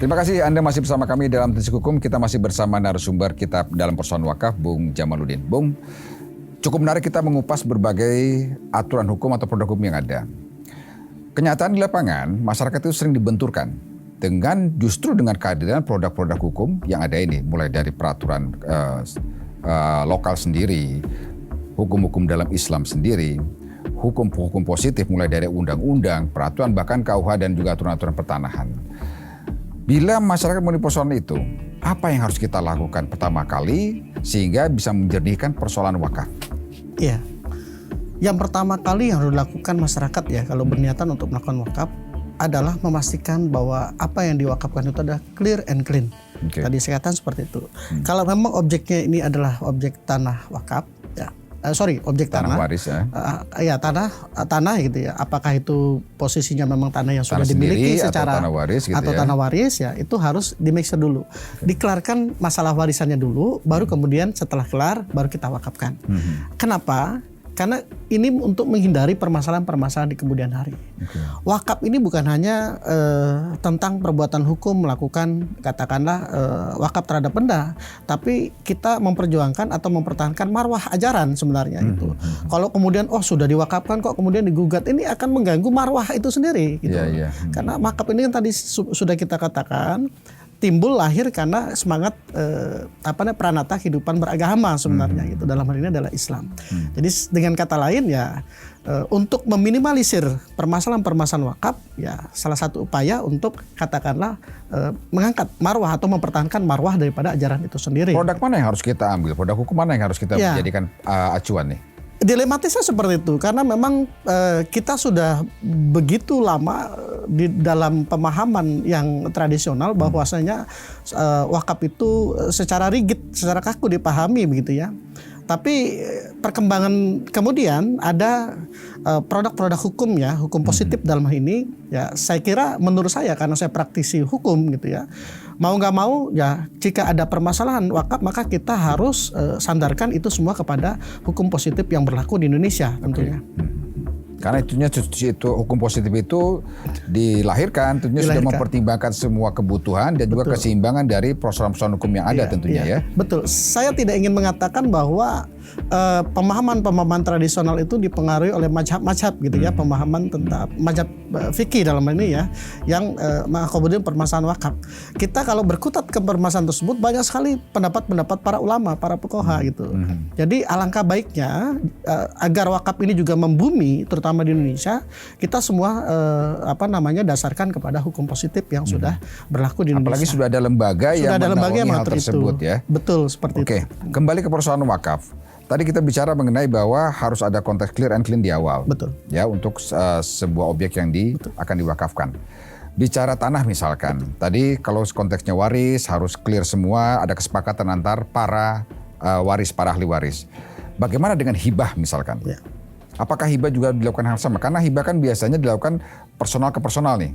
Terima kasih Anda masih bersama kami dalam Telisik Hukum. Kita masih bersama narasumber kita dalam persoalan wakaf, Bung Jamaluddin. Bung, cukup menarik kita mengupas berbagai aturan hukum atau produk hukum yang ada. Kenyataan di lapangan, masyarakat itu sering dibenturkan justru dengan kehadiran produk-produk hukum yang ada ini, mulai dari peraturan lokal sendiri, hukum-hukum dalam Islam sendiri, hukum-hukum positif mulai dari undang-undang, peraturan, bahkan KUH dan juga aturan-aturan pertanahan. Bila masyarakat memenuhi persoalan itu, apa yang harus kita lakukan pertama kali sehingga bisa menjernihkan persoalan wakaf? Iya, yang pertama kali yang harus dilakukan masyarakat ya kalau berniatan untuk melakukan wakaf adalah memastikan bahwa apa yang diwakafkan itu adalah clear and clean. Okay. Tadi saya katakan seperti itu. Kalau memang objeknya ini adalah objek tanah wakaf, objek tanah waris ya, tanah gitu ya. Apakah itu posisinya memang tanah yang sudah dimiliki secara tanah waris gitu atau tanah waris ya, itu harus di-make sure dulu. Dikelarkan masalah warisannya dulu, baru kemudian setelah kelar baru kita wakafkan. Kenapa? Karena ini untuk menghindari permasalahan-permasalahan di kemudian hari. Wakaf ini bukan hanya tentang perbuatan hukum melakukan katakanlah wakaf terhadap benda, tapi kita memperjuangkan atau mempertahankan marwah ajaran sebenarnya itu. Kalau kemudian sudah diwakafkan kok kemudian digugat, ini akan mengganggu marwah itu sendiri gitu. Karena wakaf ini kan tadi sudah kita katakan timbul lahir karena semangat pranata kehidupan beragama sebenarnya gitu, dalam hal ini adalah Islam. Jadi dengan kata lain ya untuk meminimalisir permasalahan-permasalahan wakaf ya salah satu upaya untuk katakanlah mengangkat marwah atau mempertahankan marwah daripada ajaran itu sendiri. Produk mana yang harus kita ambil? Produk hukum mana yang harus kita jadikan acuan nih? Dilematisnya seperti itu karena memang kita sudah begitu lama di dalam pemahaman yang tradisional bahwasanya wakaf itu secara rigid, secara kaku dipahami begitu ya. Tapi perkembangan kemudian ada produk-produk hukum ya, hukum positif dalam hal ini ya, saya kira menurut saya karena saya praktisi hukum gitu ya, mau nggak mau ya jika ada permasalahan wakaf maka kita harus sandarkan itu semua kepada hukum positif yang berlaku di Indonesia tentunya. Karena itu hukum positif itu dilahirkan tentunya sudah mempertimbangkan semua kebutuhan dan juga keseimbangan dari persoalan-persoalan hukum yang ada tentunya ya. Betul. Saya tidak ingin mengatakan bahwa pemahaman tradisional itu dipengaruhi oleh mazhab gitu ya, pemahaman tentang mazhab fikih dalam ini ya, yang mengakomodir permasalahan wakaf. Kita kalau berkutat ke permasalahan tersebut banyak sekali pendapat-pendapat para ulama, para fuqaha gitu. Jadi alangkah baiknya agar wakaf ini juga membumi, terutama di Indonesia, kita semua dasarkan kepada hukum positif yang sudah berlaku di Indonesia. Apalagi sudah ada lembaga yang menaungi hal tersebut ya. Betul seperti itu. Kembali ke persoalan wakaf. Tadi kita bicara mengenai bahwa harus ada konteks clear and clean di awal. Betul. Ya, untuk sebuah objek yang akan diwakafkan. Bicara tanah misalkan, tadi kalau konteksnya waris harus clear semua, ada kesepakatan antar para waris, para ahli waris. Bagaimana dengan hibah misalkan? Ya. Apakah hibah juga dilakukan hal sama? Karena hibah kan biasanya dilakukan personal ke personal nih,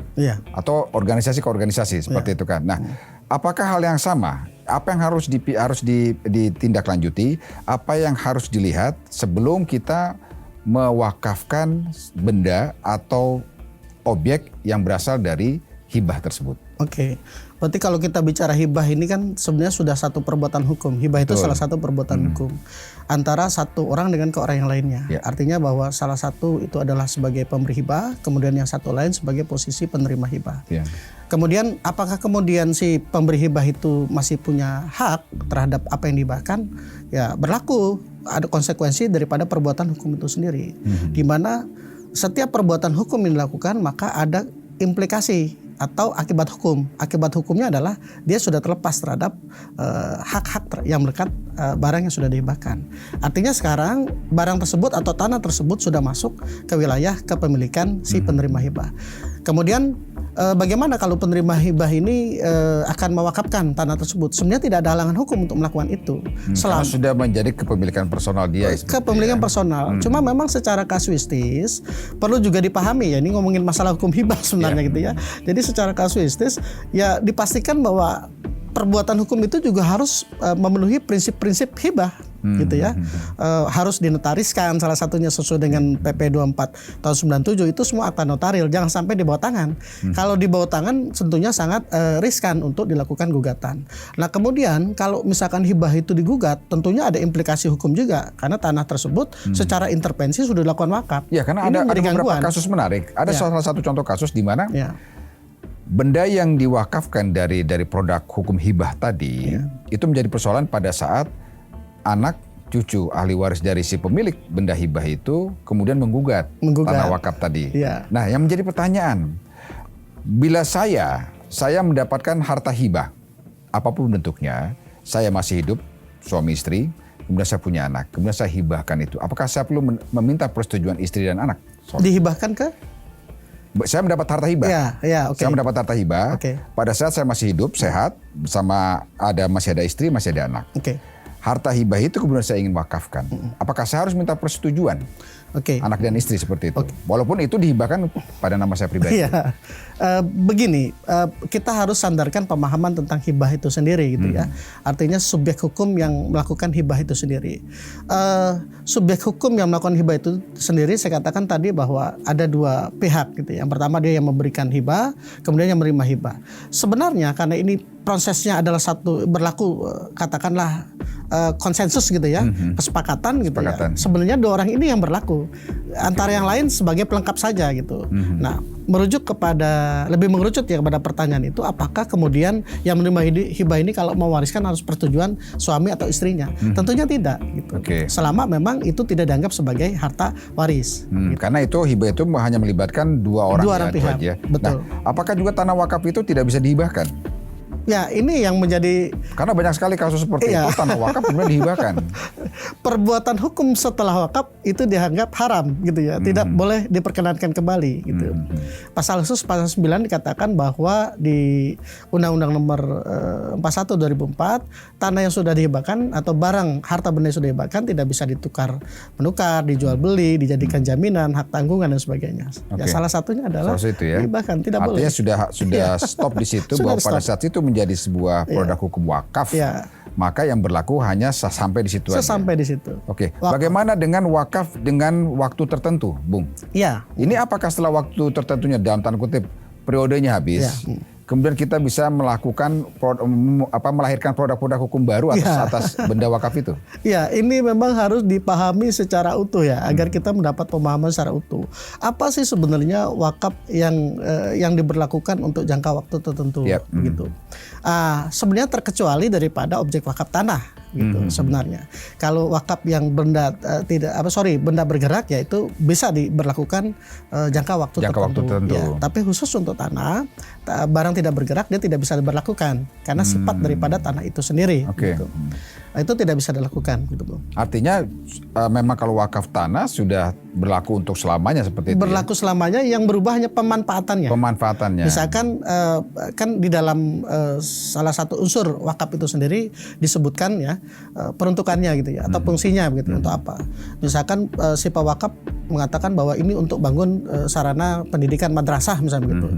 atau organisasi ke organisasi seperti itu kan. Nah, apakah hal yang sama? Apa yang harus ditindaklanjuti? Apa yang harus dilihat sebelum kita mewakafkan benda atau objek yang berasal dari hibah tersebut? Oke. Berarti kalau kita bicara hibah ini kan sebenarnya sudah satu perbuatan hukum. Hibah itu salah satu perbuatan hukum antara satu orang dengan ke orang yang lainnya. Artinya bahwa salah satu itu adalah sebagai pemberi hibah, kemudian yang satu lain sebagai posisi penerima hibah. Kemudian apakah kemudian si pemberi hibah itu masih punya hak terhadap apa yang dihibahkan? Ya berlaku, ada konsekuensi daripada perbuatan hukum itu sendiri. Di mana setiap perbuatan hukum yang dilakukan maka ada implikasi atau akibat hukum. Akibat hukumnya adalah dia sudah terlepas terhadap hak-hak yang melekat barang yang sudah dihibahkan. Artinya sekarang barang tersebut atau tanah tersebut sudah masuk ke wilayah kepemilikan si penerima hibah. Kemudian bagaimana kalau penerima hibah ini akan mewakafkan tanah tersebut? Sebenarnya tidak ada halangan hukum untuk melakukan itu. Karena sudah menjadi kepemilikan personal dia. Kepemilikan personal. Cuma memang secara kasuistis perlu juga dipahami ya. Ini ngomongin masalah hukum hibah sebenarnya gitu ya. Jadi secara kasuistis ya dipastikan bahwa perbuatan hukum itu juga harus memenuhi prinsip-prinsip hibah gitu ya. Harus dinotariskan salah satunya sesuai dengan PP 24 tahun 97 itu semua akta notaril, jangan sampai di bawah tangan. Kalau di bawah tangan tentunya sangat riskan untuk dilakukan gugatan. Nah, kemudian kalau misalkan hibah itu digugat, tentunya ada implikasi hukum juga karena tanah tersebut secara intervensi sudah dilakukan wakaf. Ya, karena ada beberapa kasus menarik. Ada salah satu contoh kasus di mana benda yang diwakafkan dari produk hukum hibah tadi itu menjadi persoalan pada saat anak cucu ahli waris dari si pemilik benda hibah itu kemudian menggugat tanah wakaf tadi. Nah, yang menjadi pertanyaan, bila saya mendapatkan harta hibah apapun bentuknya, saya masih hidup, suami istri, kemudian saya punya anak, kemudian saya hibahkan itu, apakah saya perlu meminta persetujuan istri dan anak? Dihibahkan ke? Saya mendapat harta hibah. Saya mendapat harta hibah. Pada saat saya masih hidup, sehat, masih ada istri, masih ada anak. Harta hibah itu kemudian saya ingin wakafkan. Apakah saya harus minta persetujuan anak dan istri seperti itu? Walaupun itu dihibahkan pada nama saya pribadi. Begini, kita harus sandarkan pemahaman tentang hibah itu sendiri gitu ya. Artinya subjek hukum yang melakukan hibah itu sendiri. Subjek hukum yang melakukan hibah itu sendiri, saya katakan tadi bahwa ada dua pihak gitu. Yang pertama dia yang memberikan hibah, kemudian yang menerima hibah. Sebenarnya karena ini prosesnya adalah berlaku katakanlah konsensus gitu ya, kesepakatan gitu ya. Sebenarnya dua orang ini yang berlaku, antara yang lain sebagai pelengkap saja gitu. Nah, lebih mengerucut ya kepada pertanyaan itu, apakah kemudian yang menerima hibah ini kalau mewariskan harus persetujuan suami atau istrinya? Tentunya tidak gitu. Selama memang itu tidak dianggap sebagai harta waris. Gitu. Karena itu hibah itu hanya melibatkan dua orang pihak. Betul. Nah, apakah juga tanah wakaf itu tidak bisa dihibahkan? Ya, ini yang menjadi... Karena banyak sekali kasus seperti itu, tanah wakaf kemudian dihibahkan. Perbuatan hukum setelah wakaf itu dianggap haram gitu ya, tidak boleh diperkenankan kembali gitu. Pasal khusus pasal 9 dikatakan bahwa di Undang-Undang Nomor 41 2004, tanah yang sudah dihibahkan atau barang harta benda yang sudah dihibahkan tidak bisa ditukar-menukar, dijual beli, dijadikan jaminan, hak tanggungan dan sebagainya. Ya, salah satunya adalah dihibahkan, tidak boleh. Artinya sudah stop di situ bahwa pada saat itu menjadi sebuah produk hukum wakaf, maka yang berlaku hanya sampai di situ. Sampai di situ. Bagaimana dengan wakaf dengan waktu tertentu, Bung? Ini apakah setelah waktu tertentunya dalam tanda kutip periodenya habis, kemudian kita bisa melakukan melahirkan produk-produk hukum baru atas benda wakaf itu? Ya, ini memang harus dipahami secara utuh ya, agar kita mendapat pemahaman secara utuh. Apa sih sebenarnya wakaf yang diberlakukan untuk jangka waktu tertentu gitu. Sebenarnya terkecuali daripada objek wakaf tanah gitu sebenarnya. Kalau wakaf yang benda benda bergerak ya itu bisa diberlakukan jangka waktu tertentu. Ya, tapi khusus untuk tanah, barang tidak bergerak dia tidak bisa diberlakukan karena sifat daripada tanah itu sendiri. Gitu. Itu tidak bisa dilakukan gitu, Bung. Artinya memang kalau wakaf tanah sudah berlaku untuk selamanya seperti itu. Berlaku selamanya, yang berubah hanya pemanfaatannya. Misalkan kan di dalam salah satu unsur wakaf itu sendiri disebutkan ya peruntukannya gitu ya atau fungsinya begitu untuk apa. Misalkan si pewakaf mengatakan bahwa ini untuk bangun sarana pendidikan madrasah misalnya begitu.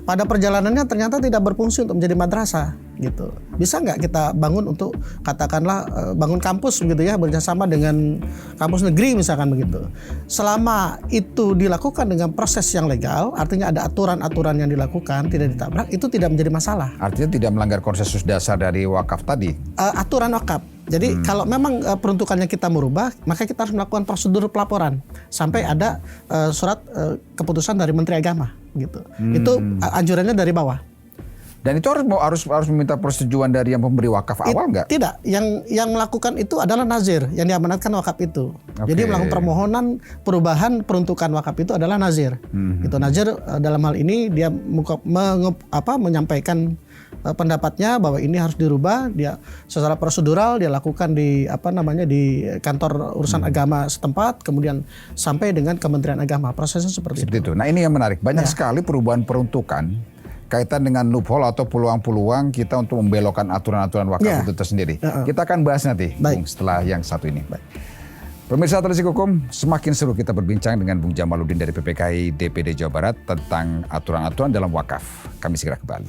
Pada perjalanannya ternyata tidak berfungsi untuk menjadi madrasah gitu. Bisa nggak kita bangun untuk katakanlah bangun kampus begitu ya, bekerjasama dengan kampus negeri misalkan begitu. Selama itu dilakukan dengan proses yang legal, artinya ada aturan-aturan yang dilakukan, tidak ditabrak, itu tidak menjadi masalah. Artinya tidak melanggar konsensus dasar dari wakaf tadi? Aturan wakaf. Jadi kalau memang peruntukannya kita merubah, maka kita harus melakukan prosedur pelaporan sampai ada surat keputusan dari Menteri Agama gitu. Itu anjurannya dari bawah. Dan itu harus meminta persetujuan dari yang pemberi wakaf awal nggak? Tidak, yang melakukan itu adalah nazir yang diamanatkan wakaf itu. Jadi melakukan permohonan perubahan peruntukan wakaf itu adalah nazir. Itu nazir dalam hal ini dia menyampaikan pendapatnya bahwa ini harus dirubah, dia secara prosedural dia lakukan di di kantor urusan agama setempat, kemudian sampai dengan Kementerian Agama. Prosesnya seperti itu. Nah, ini yang menarik. Banyak sekali perubahan peruntukan kaitan dengan loophole atau peluang-peluang kita untuk membelokkan aturan-aturan wakaf itu tersendiri. Kita akan bahas nanti, Bung, setelah yang satu ini. Pemirsa Telisik Hukum, semakin seru kita berbincang dengan Bung Jamaluddin dari PPKI DPD Jawa Barat tentang aturan-aturan dalam wakaf. Kami segera kembali.